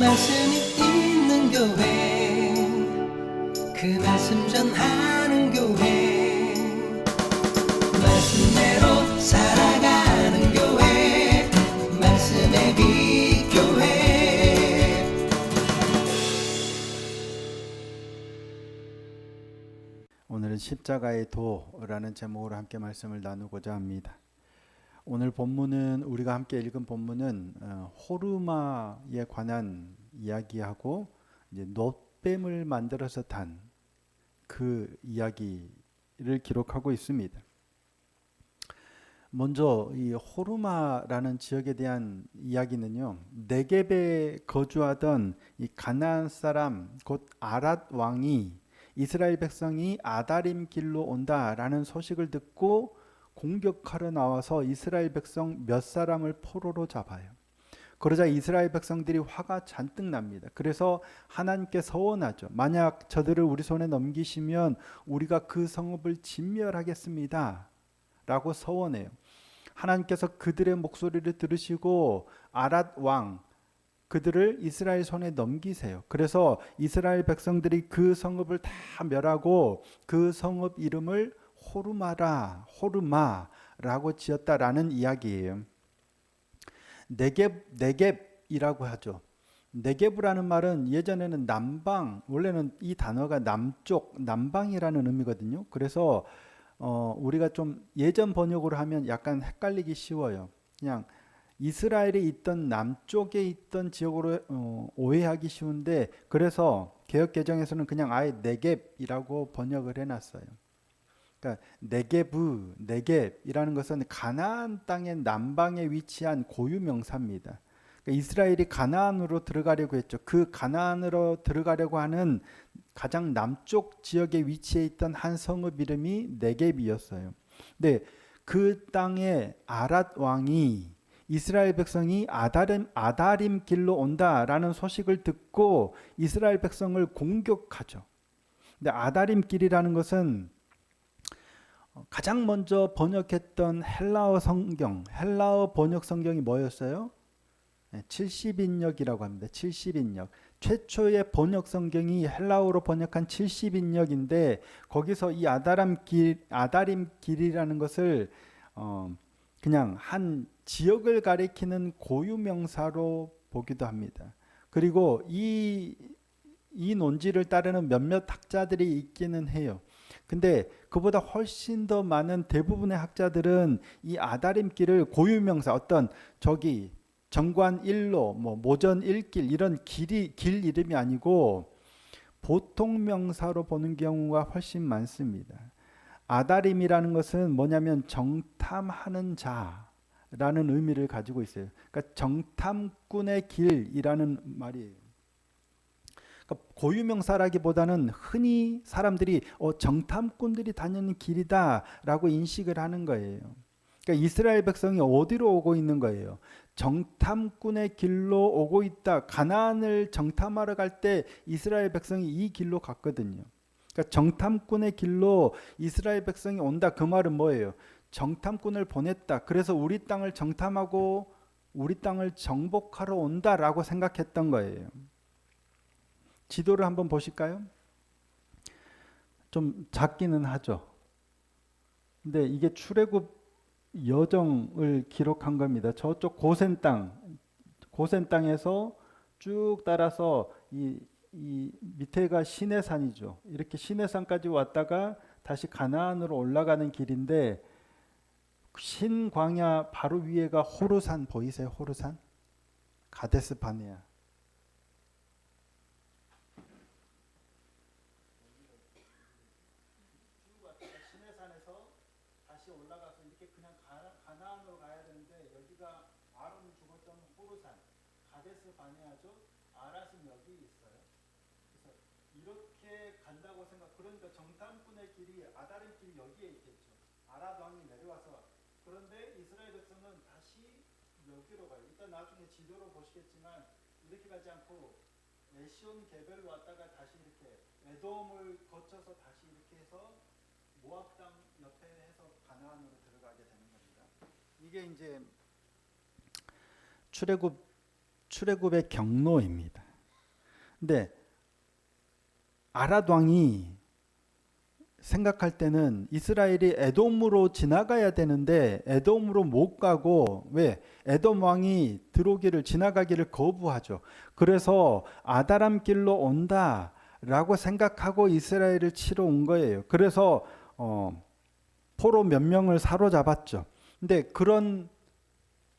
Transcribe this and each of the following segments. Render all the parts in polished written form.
말씀이 있는 교회, 그 말씀 전하는 교회, 말씀대로 살아가는 교회, 말씀의 빛 교회. 오늘은 십자가의 도라는 제목으로 함께 말씀을 나누고자 합니다. 오늘 본문은 우리가 함께 읽은 본문은 호르마에 관한 이야기하고 이제 놋뱀을 만들어서 단 그 이야기를 기록하고 있습니다. 먼저 이 호르마라는 지역에 대한 이야기는요, 네겝에 거주하던 이 가나안 사람 곧 아랏 왕이 이스라엘 백성이 아다림 길로 온다라는 소식을 듣고 공격하러 나와서 이스라엘 백성 몇 사람을 포로로 잡아요. 그러자 이스라엘 백성들이 화가 잔뜩 납니다. 그래서 하나님께 서원하죠. 만약 저들을 우리 손에 넘기시면 우리가 그 성읍을 진멸하겠습니다 라고 서원해요. 하나님께서 그들의 목소리를 들으시고 아랏 왕 그들을 이스라엘 손에 넘기세요. 그래서 이스라엘 백성들이 그 성읍을 다 멸하고 그 성읍 이름을 호르마라고 지었다라는 이야기예요. 네겝이라고 하죠. 네겝이라는 말은 예전에는 남방, 원래는 이 단어가 남쪽, 남방이라는 의미거든요. 그래서 우리가 좀 예전 번역으로 하면 약간 헷갈리기 쉬워요. 그냥 이스라엘이 있던 남쪽에 있던 지역으로 오해하기 쉬운데, 그래서 개역 개정에서는 그냥 아예 네겝이라고 번역을 해놨어요. 그러니까 네겝이라는 것은 가나안 땅의 남방에 위치한 고유 명사입니다. 그러니까 이스라엘이 가나안으로 들어가려고 했죠. 그 가나안으로 들어가려고 하는 가장 남쪽 지역에 위치해 있던 한 성읍 이름이 네겝이었어요. 근데 그 땅에 아랏 왕이 이스라엘 백성이 아다림 길로 온다라는 소식을 듣고 이스라엘 백성을 공격하죠. 근데 아다림 길이라는 것은 가장 먼저 번역했던 헬라어 성경, 헬라어 번역 성경이 뭐였어요? 70인역이라고 합니다. 70인역. 최초의 번역 성경이 헬라어로 번역한 70인역인데 거기서 이 아다림 길이라는 것을 그냥 한 지역을 가리키는 고유 명사로 보기도 합니다. 그리고 이 논지를 따르는 몇몇 학자들이 있기는 해요. 근데 그보다 훨씬 더 많은 대부분의 학자들은 이 아다림길을 고유명사, 어떤 저기 정관 일로, 모전 일길 이런 길 이름이 아니고 보통 명사로 보는 경우가 훨씬 많습니다. 아다림이라는 것은 뭐냐면 정탐하는 자라는 의미를 가지고 있어요. 그러니까 정탐꾼의 길이라는 말이에요. 그러니까 고유명사라기보다는 흔히 사람들이 정탐꾼들이 다니는 길이다라고 인식을 하는 거예요. 그러니까 이스라엘 백성이 어디로 오고 있는 거예요? 정탐꾼의 길로 오고 있다. 가나안을 정탐하러 갈 때 이스라엘 백성이 이 길로 갔거든요. 그러니까 정탐꾼의 길로 이스라엘 백성이 온다. 그 말은 뭐예요? 정탐꾼을 보냈다. 그래서 우리 땅을 정탐하고 우리 땅을 정복하러 온다라고 생각했던 거예요. 지도를 한번 보실까요? 좀 작기는 하죠. 근데 이게 출애굽 여정을 기록한 겁니다. 저쪽 고센 땅에서 쭉 따라서 이 밑에가 시내산이죠. 이렇게 시내산까지 왔다가 다시 가나안으로 올라가는 길인데 신광야 바로 위에가 호르산 보이세요? 호르산? 가데스 바네아. 시내산에서 다시 올라가서 이렇게 그냥 가나안으로 가야 되는데 여기가 아론이 죽었던 호르산, 가데스 바네아죠. 아랏은 여기 있어요. 그래서 이렇게 간다고 그러니까 정탐꾼의 길이 아다림 길이 여기에 있겠죠. 아랏 왕이 내려와서, 그런데 이스라엘 백성은 다시 여기로 가요. 일단 나중에 지도로 보시겠지만 이렇게 가지 않고 에시온 게벨로 왔다가 다시 이렇게 에돔을 거쳐서 다시 이렇게 해서 모압 땅 옆에 해서 가나안으로 들어가게 되는 겁니다. 이게 이제 출애굽의 경로입니다. 근데 아랏 왕이 생각할 때는 이스라엘이 에돔으로 지나가야 되는데 에돔으로 못 가고, 왜? 에돔 왕이 들어오기를, 지나가기를 거부하죠. 그래서 아다람 길로 온다라고 생각하고 이스라엘을 치러 온 거예요. 그래서 포로 몇 명을 사로잡았죠. 근데 그런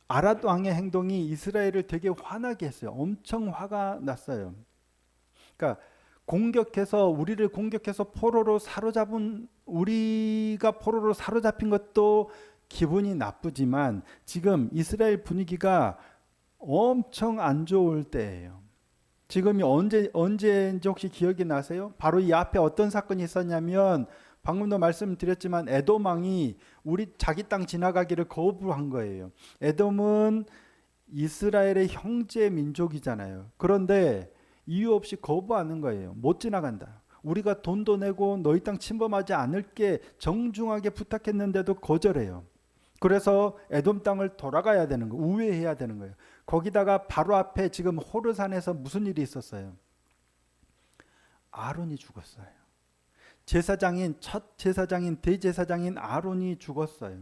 아랏 왕의 행동이 이스라엘을 되게 화나게 했어요. 엄청 화가 났어요. 그러니까 우리를 공격해서 포로로 사로잡은, 우리가 포로로 사로잡힌 것도 기분이 나쁘지만 지금 이스라엘 분위기가 엄청 안 좋을 때예요. 지금이 언제인지 혹시 기억이 나세요? 바로 이 앞에 어떤 사건이 있었냐면, 방금도 말씀드렸지만 에돔 왕이 자기 땅 지나가기를 거부한 거예요. 에돔은 이스라엘의 형제 민족이잖아요. 그런데 이유 없이 거부하는 거예요. 못 지나간다. 우리가 돈도 내고 너희 땅 침범하지 않을게 정중하게 부탁했는데도 거절해요. 그래서 에돔 땅을 돌아가야 되는 거예요. 우회해야 되는 거예요. 거기다가 바로 앞에 지금 호르산에서 무슨 일이 있었어요? 아론이 죽었어요. 첫 제사장인 대제사장인 아론이 죽었어요.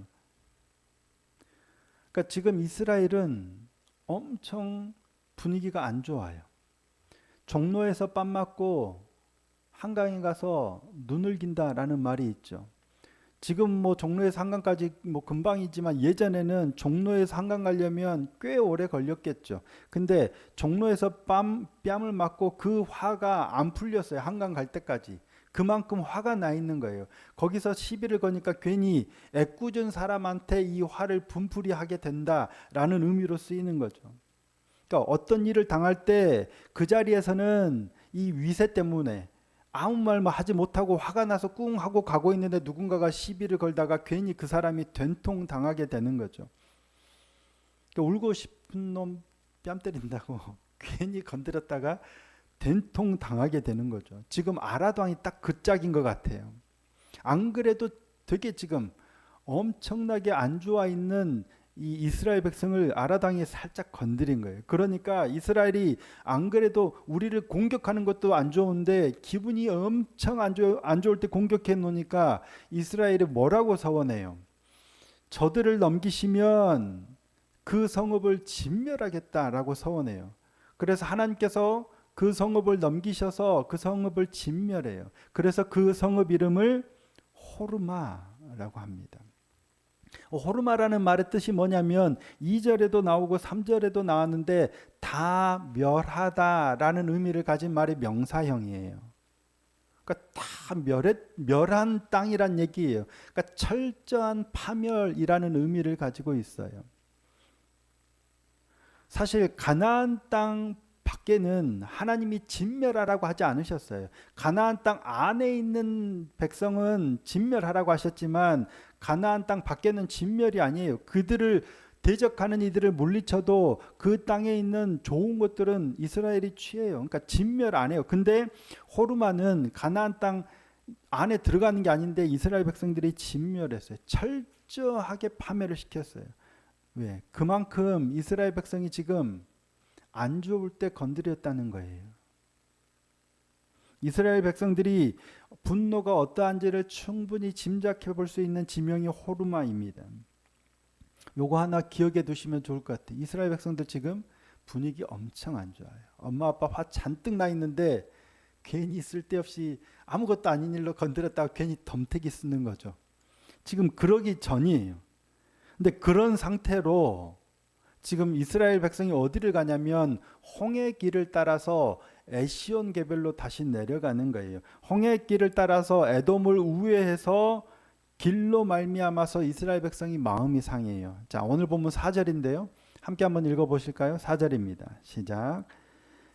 그러니까 지금 이스라엘은 엄청 분위기가 안 좋아요. 종로에서 빰 맞고 한강에 가서 눈을 긴다라는 말이 있죠. 지금 뭐 종로에서 한강까지 뭐 금방이지만 예전에는 종로에서 한강 가려면 꽤 오래 걸렸겠죠. 근데 종로에서 뺨을 맞고 그 화가 안 풀렸어요. 한강 갈 때까지. 그만큼 화가 나 있는 거예요. 거기서 시비를 거니까 괜히 애꿎은 사람한테 이 화를 분풀이 하게 된다라는 의미로 쓰이는 거죠. 그러니까 어떤 일을 당할 때 그 자리에서는 이 위세 때문에 아무 말 하지 못하고 화가 나서 꿍 하고 가고 있는데 누군가가 시비를 걸다가 괜히 그 사람이 된통 당하게 되는 거죠. 그러니까 울고 싶은 놈 뺨 때린다고 괜히 건드렸다가 된통 당하게 되는 거죠. 지금 아랏 왕이 딱 그 짝인 것 같아요. 안 그래도 되게 지금 엄청나게 안 좋아 있는 이 이스라엘 백성을 아랏 왕이 살짝 건드린 거예요. 그러니까 이스라엘이 안 그래도 우리를 공격하는 것도 안 좋은데 기분이 엄청 안 좋을 때 공격해 놓으니까 이스라엘이 뭐라고 서원해요? 저들을 넘기시면 그 성읍을 진멸하겠다라고 서원해요. 그래서 하나님께서 그 성읍을 넘기셔서 그 성읍을 진멸해요. 그래서 그 성읍 이름을 호르마라고 합니다. 호르마라는 말의 뜻이 뭐냐면 2절에도 나오고 3절에도 나왔는데 다 멸하다라는 의미를 가진 말의 명사형이에요. 그러니까 다 멸한 땅이란 얘기예요. 그러니까 철저한 파멸이라는 의미를 가지고 있어요. 사실 가나안 땅 밖에는 하나님이 진멸하라고 하지 않으셨어요. 가나안 땅 안에 있는 백성은 진멸하라고 하셨지만 가나안 땅 밖에는 진멸이 아니에요. 그들을 대적하는 이들을 물리쳐도 그 땅에 있는 좋은 것들은 이스라엘이 취해요. 그러니까 진멸 안 해요. 근데 호르마는 가나안 땅 안에 들어가는 게 아닌데 이스라엘 백성들이 진멸했어요. 철저하게 파멸을 시켰어요. 왜? 그만큼 이스라엘 백성이 지금 안 좋을 때 건드렸다는 거예요. 이스라엘 백성들이 분노가 어떠한지를 충분히 짐작해 볼 수 있는 지명이 호르마입니다. 요거 하나 기억해 두시면 좋을 것 같아요. 이스라엘 백성들 지금 분위기 엄청 안 좋아요. 엄마 아빠 화 잔뜩 나 있는데 괜히 쓸데없이 아무것도 아닌 일로 건드렸다가 괜히 덤태기 쓰는 거죠. 지금 그러기 전이에요. 근데 그런 상태로 지금 이스라엘 백성이 어디를 가냐면 홍해 길을 따라서 에시온 게벨로 다시 내려가는 거예요. 홍해 길을 따라서 에돔을 우회해서 길로 말미암아서 이스라엘 백성이 마음이 상해요. 자, 오늘 본문 4절인데요. 함께 한번 읽어보실까요? 4절입니다. 시작.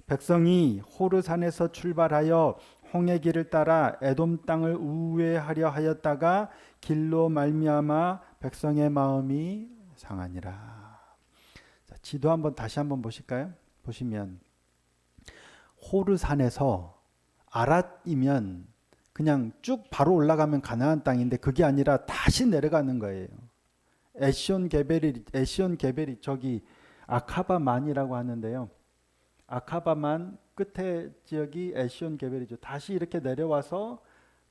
백성이 호르산에서 출발하여 홍해 길을 따라 에돔 땅을 우회하려 하였다가 길로 말미암아 백성의 마음이 상하니라. 자, 지도 한번 다시 한번 보실까요? 보시면 호르산에서 아랏이면 그냥 쭉 바로 올라가면 가나안 땅인데 그게 아니라 다시 내려가는 거예요. 에시온 게벨이 저기 아카바만이라고 하는데요. 아카바만 끝에 지역이 에시온 게벨이죠. 다시 이렇게 내려와서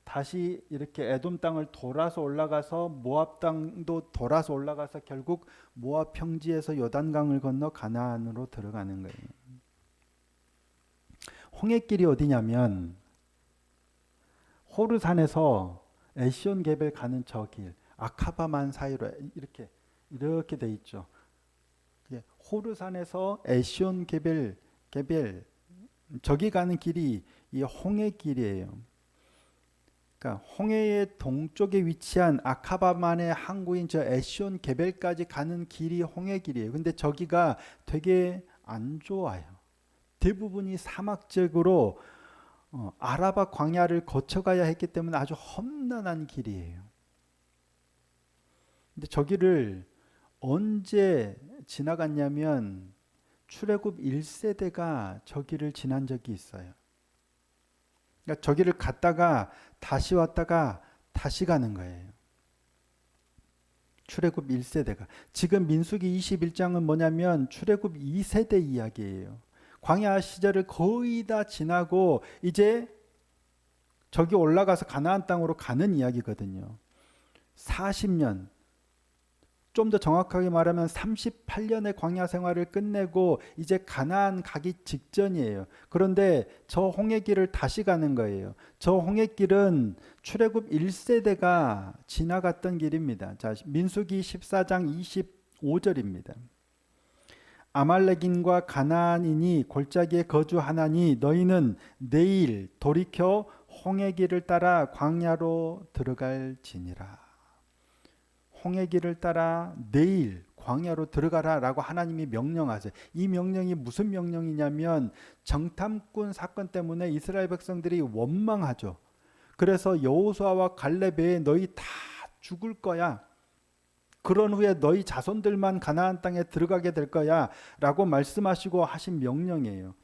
다시 이렇게 에돔 땅을 돌아서 올라가서 모압 땅도 돌아서 올라가서 결국 모압 평지에서 요단강을 건너 가나안으로 들어가는 거예요. 홍해길이 어디냐면 호르산에서 에시온 게벨 가는 저 길, 아카바만 사이로 이렇게 돼 있죠. 호르산에서 에시온 게벨 저기 가는 길이 이 홍해길이에요. 그러니까 홍해의 동쪽에 위치한 아카바만의 항구인 저 에시온 게벨까지 가는 길이 홍해길이에요. 근데 저기가 되게 안 좋아요. 대부분이 사막 지역으로 아라바 광야를 거쳐가야 했기 때문에 아주 험난한 길이에요. 근데 저기를 언제 지나갔냐면 출애굽 1세대가 저기를 지난 적이 있어요. 그러니까 저기를 갔다가 다시 왔다가 다시 가는 거예요. 출애굽 1세대가. 지금 민수기 21장은 뭐냐면 출애굽 2세대 이야기예요. 광야 시절을 거의 다 지나고 이제 저기 올라가서 가나안 땅으로 가는 이야기거든요. 40년, 좀 더 정확하게 말하면 38년의 광야 생활을 끝내고 이제 가나안 가기 직전이에요. 그런데 저 홍해길을 다시 가는 거예요. 저 홍해길은 출애굽 1세대가 지나갔던 길입니다. 자, 민수기 14장 25절입니다. 아말렉인과 가나안인이 골짜기에 거주하나니 너희는 내일 돌이켜 홍해길을 따라 광야로 들어갈지니라. 홍해길을 따라 내일 광야로 들어가라라고 하나님이 명령하세요. 이 명령이 무슨 명령이냐면 정탐꾼 사건 때문에 이스라엘 백성들이 원망하죠. 그래서 여호수아와 갈렙에 너희 다 죽을 거야. 그런 후에 너희 자손들만 가나안 땅에 들어가게 될 거야 라고 말씀하시고 하신 명령이에요.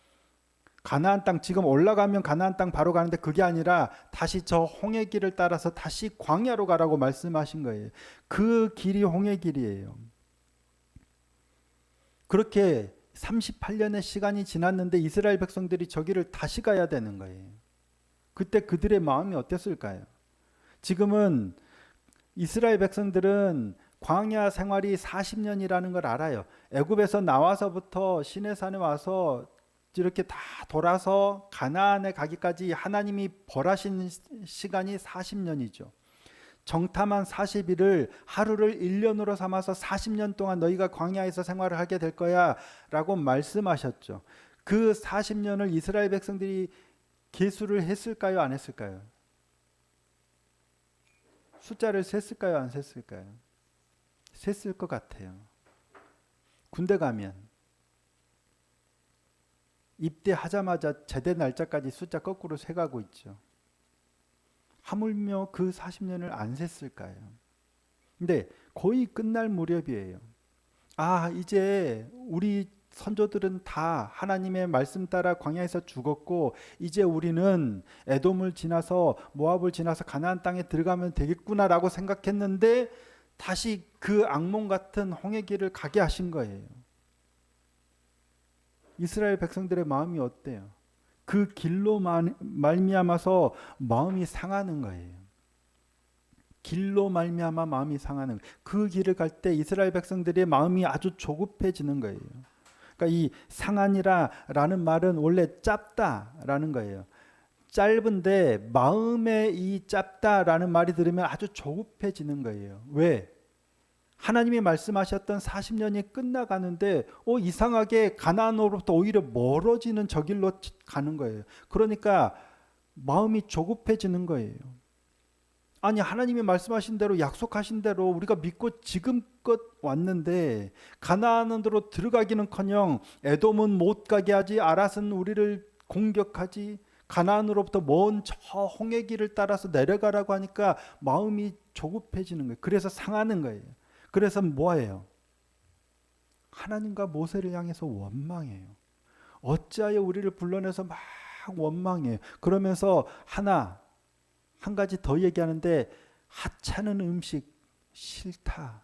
가나안 땅 지금 올라가면 가나안 땅 바로 가는데 그게 아니라 다시 저 홍해길을 따라서 다시 광야로 가라고 말씀하신 거예요. 그 길이 홍해길이에요. 그렇게 38년의 시간이 지났는데 이스라엘 백성들이 저기를 다시 가야 되는 거예요. 그때 그들의 마음이 어땠을까요? 지금은 이스라엘 백성들은 광야 생활이 40년이라는 걸 알아요. 애굽에서 나와서부터 시내산에 와서 이렇게 다 돌아서 가나안에 가기까지 하나님이 벌하신 시간이 40년이죠. 정탐한 40일을 하루를 1년으로 삼아서 40년 동안 너희가 광야에서 생활을 하게 될 거야 라고 말씀하셨죠. 그 40년을 이스라엘 백성들이 계수를 했을까요? 안 했을까요? 숫자를 셌을까요? 안 셌을까요? 셌을 것 같아요. 군대 가면 입대하자마자 제대 날짜까지 숫자 거꾸로 세가고 있죠. 하물며 그 40년을 안 셌을까요? 근데 거의 끝날 무렵이에요. 아, 이제 우리 선조들은 다 하나님의 말씀 따라 광야에서 죽었고 이제 우리는 에돔을 지나서 모압을 지나서 가나안 땅에 들어가면 되겠구나라고 생각했는데 다시 그 악몽 같은 홍해길을 가게 하신 거예요. 이스라엘 백성들의 마음이 어때요? 그 길로 말미암아서 마음이 상하는 거예요. 길로 말미암아 마음이 상하는 거예요. 그 길을 갈 때 이스라엘 백성들의 마음이 아주 조급해지는 거예요. 그러니까 이 상하니라라는 말은 원래 짧다라는 거예요. 짧은데 마음에 이 짧다라는 말이 들으면 아주 조급해지는 거예요. 왜? 하나님이 말씀하셨던 40년이 끝나가는데 이상하게 가나안으로부터 오히려 멀어지는 저 길로 가는 거예요. 그러니까 마음이 조급해지는 거예요. 아니 하나님이 말씀하신 대로 약속하신 대로 우리가 믿고 지금껏 왔는데 가나안으로 들어가기는커녕 에돔은 못 가게 하지 아랏은 우리를 공격하지 가나안으로부터 먼 저 홍해길을 따라서 내려가라고 하니까 마음이 조급해지는 거예요. 그래서 상하는 거예요. 그래서 뭐예요? 하나님과 모세를 향해서 원망해요. 어찌하여 우리를 불러내서 막 원망해요. 그러면서 한 가지 더 얘기하는데 하찮은 음식 싫다라는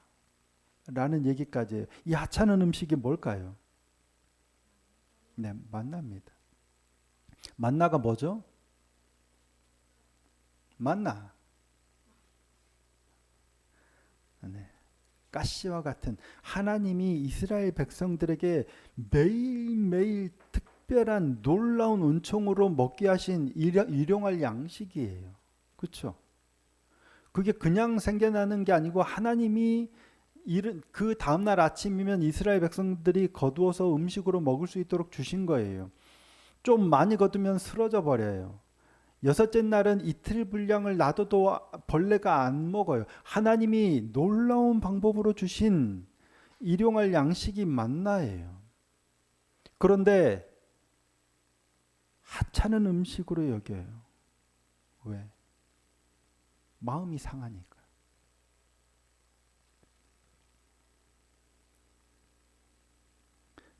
얘기까지 해요. 이 하찮은 음식이 뭘까요? 네, 만나입니다. 만나가 뭐죠? 만나. 네. 가시와 같은 하나님이 이스라엘 백성들에게 매일매일 특별한 놀라운 은총으로 먹게 하신 일용할 양식이에요. 그렇죠? 그게 그냥 생겨나는 게 아니고 하나님이 그 다음날 아침이면 이스라엘 백성들이 거두어서 음식으로 먹을 수 있도록 주신 거예요. 좀 많이 거두면 쓰러져 버려요. 여섯째 날은 이틀 분량을 놔둬도 벌레가 안 먹어요. 하나님이 놀라운 방법으로 주신 일용할 양식이 만나예요. 그런데 하찮은 음식으로 여겨요. 왜? 마음이 상하니까.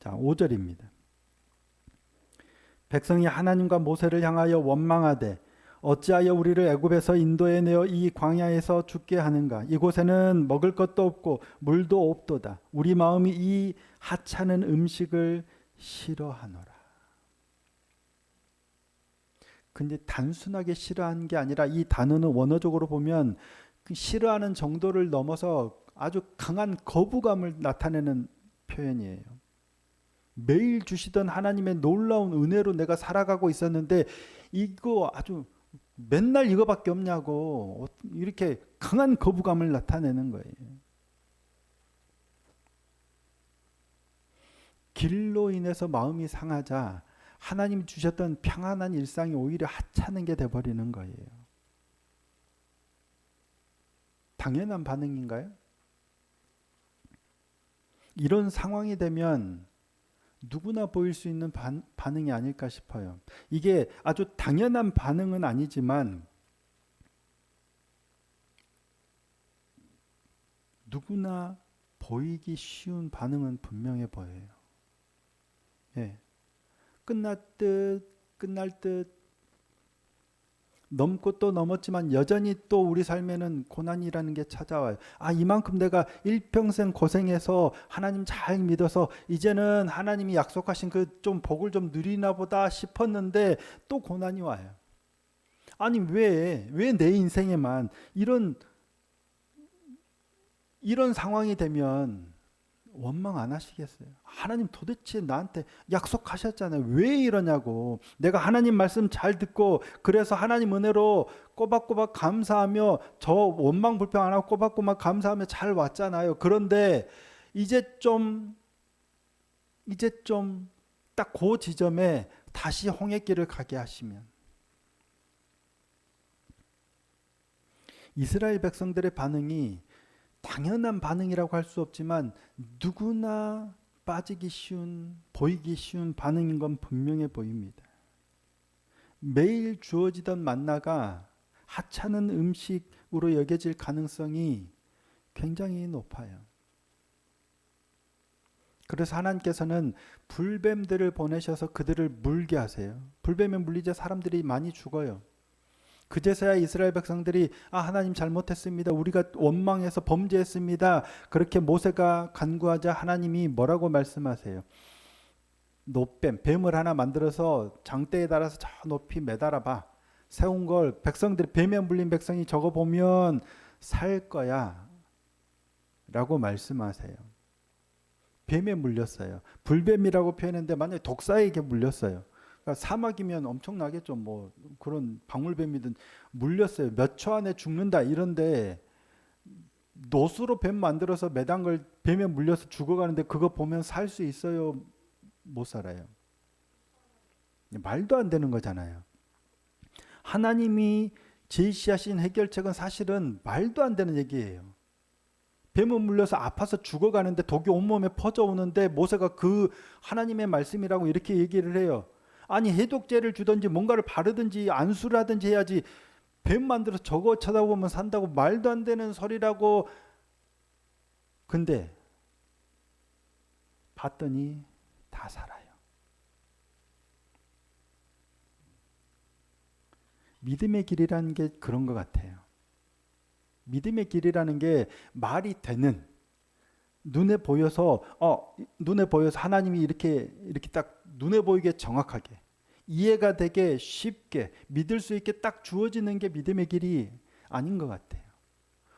자, 5절입니다. 백성이 하나님과 모세를 향하여 원망하되 어찌하여 우리를 애굽에서 인도해 내어 이 광야에서 죽게 하는가? 이곳에는 먹을 것도 없고 물도 없도다. 우리 마음이 이 하찮은 음식을 싫어하노라. 근데 단순하게 싫어한 게 아니라 이 단어는 원어적으로 보면 그 싫어하는 정도를 넘어서 아주 강한 거부감을 나타내는 표현이에요. 매일 주시던 하나님의 놀라운 은혜로 내가 살아가고 있었는데 이거 아주 맨날 이거밖에 없냐고 이렇게 강한 거부감을 나타내는 거예요. 길로 인해서 마음이 상하자 하나님 주셨던 평안한 일상이 오히려 하찮은 게 돼버리는 거예요. 당연한 반응인가요? 이런 상황이 되면 누구나 보일 수 있는 반응이 아닐까 싶어요. 이게 아주 당연한 반응은 아니지만 누구나 보이기 쉬운 반응은 분명해 보여요. 예. 끝날 듯 넘고 또 넘었지만 여전히 또 우리 삶에는 고난이라는 게 찾아와요. 아, 이만큼 내가 일평생 고생해서 하나님 잘 믿어서 이제는 하나님이 약속하신 그 좀 복을 좀 누리나 보다 싶었는데 또 고난이 와요. 아니 왜 내 인생에만 이런 상황이 되면 원망 안 하시겠어요? 하나님 도대체 나한테 약속하셨잖아요. 왜 이러냐고. 내가 하나님 말씀 잘 듣고 그래서 하나님 은혜로 꼬박꼬박 감사하며 저 원망 불평 안 하고 꼬박꼬박 감사하며 잘 왔잖아요. 그런데 이제 좀 딱 그 지점에 다시 홍해길을 가게 하시면 이스라엘 백성들의 반응이 당연한 반응이라고 할 수 없지만 누구나 빠지기 쉬운, 보이기 쉬운 반응인 건 분명해 보입니다. 매일 주어지던 만나가 하찮은 음식으로 여겨질 가능성이 굉장히 높아요. 그래서 하나님께서는 불뱀들을 보내셔서 그들을 물게 하세요. 불뱀에 물리자 사람들이 많이 죽어요. 그제서야 이스라엘 백성들이 하나님 잘못했습니다. 우리가 원망해서 범죄했습니다. 그렇게 모세가 간구하자 하나님이 뭐라고 말씀하세요? 노뱀, 뱀을 하나 만들어서 장대에 달아서 저 높이 매달아봐. 세운 걸 백성들이 뱀에 물린 백성이 저거 보면 살 거야 라고 말씀하세요. 뱀에 물렸어요. 불뱀이라고 표현했는데 만약에 독사에게 물렸어요. 그러니까 사막이면 엄청나겠죠. 뭐 그런 방울뱀이든 물렸어요. 몇 초 안에 죽는다 이런데 노수로 뱀 만들어서 매단 걸 뱀에 물려서 죽어가는데 그거 보면 살 수 있어요? 못 살아요. 말도 안 되는 거잖아요. 하나님이 제시하신 해결책은 사실은 말도 안 되는 얘기예요. 뱀은 물려서 아파서 죽어가는데 독이 온몸에 퍼져오는데 모세가 그 하나님의 말씀이라고 이렇게 얘기를 해요. 아니 해독제를 주든지 뭔가를 바르든지 안수를 하든지 해야지 뱀 만들어서 저거 쳐다보면 산다고 말도 안 되는 소리라고. 근데 봤더니 다 살아요. 믿음의 길이라는 게 그런 것 같아요. 믿음의 길이라는 게 말이 되는 눈에 보여서 하나님이 이렇게 딱 눈에 보이게 정확하게 이해가 되게 쉽게 믿을 수 있게 딱 주어지는 게 믿음의 길이 아닌 것 같아요.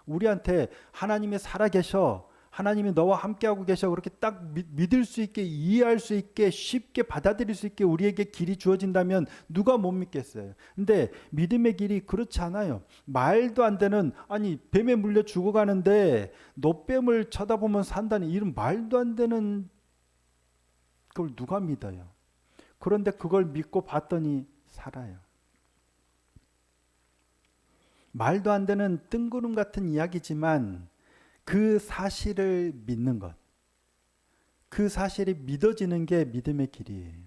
우리한테 하나님이 살아계셔, 하나님이 너와 함께하고 계셔, 그렇게 딱 믿을 수 있게, 이해할 수 있게, 쉽게 받아들일 수 있게 우리에게 길이 주어진다면 누가 못 믿겠어요. 근데 믿음의 길이 그렇지 않아요. 말도 안 되는, 아니 뱀에 물려 죽어가는데 노뱀을 쳐다보면 산다니, 이런 말도 안 되는 그걸 누가 믿어요. 그런데 그걸 믿고 봤더니 살아요. 말도 안 되는 뜬구름 같은 이야기지만 그 사실을 믿는 것, 그 사실이 믿어지는 게 믿음의 길이에요.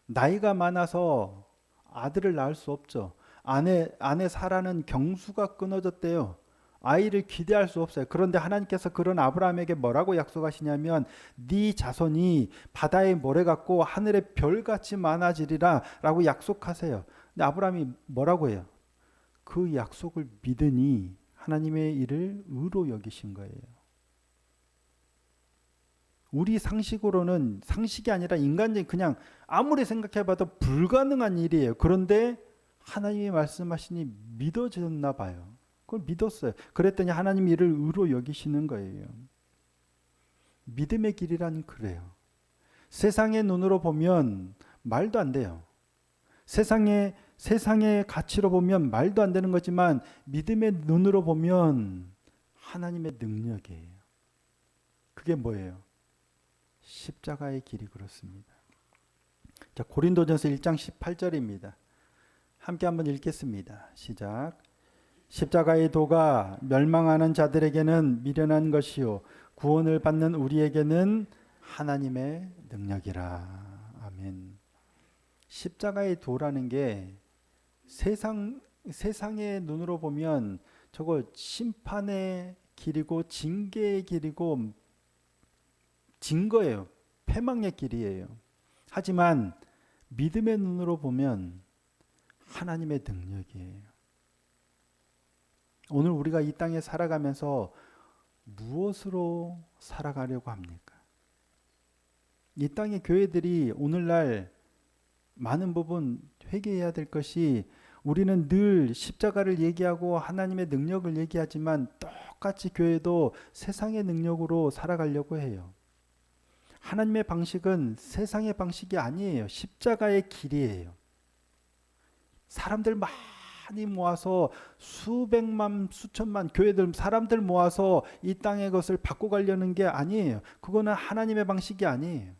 나이가 많아서 아들을 낳을 수 없죠. 아내 사라는 경수가 끊어졌대요. 아이를 기대할 수 없어요. 그런데 하나님께서 그런 아브라함에게 뭐라고 약속하시냐면 네 자손이 바다의 모래 같고 하늘의 별같이 많아지리라 라고 약속하세요. 근데 아브라함이 뭐라고 해요? 그 약속을 믿으니 하나님의 일을 의로 여기신 거예요. 우리 상식으로는, 상식이 아니라 인간적인, 그냥 아무리 생각해봐도 불가능한 일이에요. 그런데 하나님이 말씀하시니 믿어졌나 봐요. 그걸 믿었어요. 그랬더니 하나님 일을 의로 여기시는 거예요. 믿음의 길이란 그래요. 세상의 눈으로 보면 말도 안 돼요. 세상의 가치로 보면 말도 안 되는 거지만 믿음의 눈으로 보면 하나님의 능력이에요. 그게 뭐예요? 십자가의 길이 그렇습니다. 자, 고린도전서 1장 18절입니다. 함께 한번 읽겠습니다. 시작. 십자가의 도가 멸망하는 자들에게는 미련한 것이요 구원을 받는 우리에게는 하나님의 능력이라. 아멘. 십자가의 도라는 게 세상의 눈으로 보면 저거 심판의 길이고 징계의 길이고 증거예요. 패망의 길이에요. 하지만 믿음의 눈으로 보면 하나님의 능력이에요. 오늘 우리가 이 땅에 살아가면서 무엇으로 살아가려고 합니까? 이 땅의 교회들이 오늘날 많은 부분 회개해야 될 것이, 우리는 늘 십자가를 얘기하고 하나님의 능력을 얘기하지만 똑같이 교회도 세상의 능력으로 살아가려고 해요. 하나님의 방식은 세상의 방식이 아니에요. 십자가의 길이에요. 사람들 많이 모아서 수백만 수천만 교회들 사람들 모아서 이 땅의 것을 바꿔가려는 게 아니에요. 그거는 하나님의 방식이 아니에요.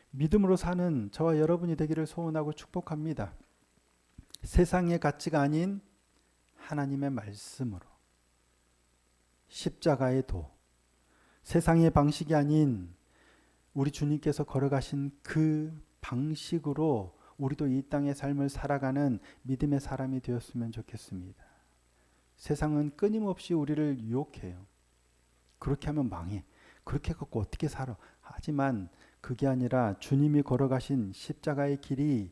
믿음으로 사는 저와 여러분이 되기를 소원하고 축복합니다. 세상의 가치가 아닌 하나님의 말씀으로, 십자가의 도, 세상의 방식이 아닌 우리 주님께서 걸어가신 그 방식으로 우리도 이 땅의 삶을 살아가는 믿음의 사람이 되었으면 좋겠습니다. 세상은 끊임없이 우리를 유혹해요. 그렇게 하면 망해. 그렇게 갖고 어떻게 살아? 하지만 그게 아니라 주님이 걸어가신 십자가의 길이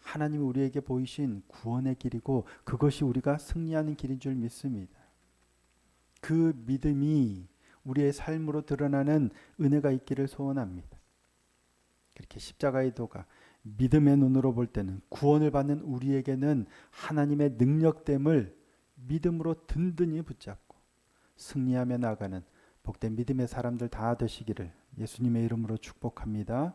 하나님이 우리에게 보이신 구원의 길이고 그것이 우리가 승리하는 길인 줄 믿습니다. 그 믿음이 우리의 삶으로 드러나는 은혜가 있기를 소원합니다. 그렇게 십자가의 도가 믿음의 눈으로 볼 때는, 구원을 받는 우리에게는 하나님의 능력됨을 믿음으로 든든히 붙잡고 승리하며 나아가는 복된 믿음의 사람들 다 되시기를 예수님의 이름으로 축복합니다.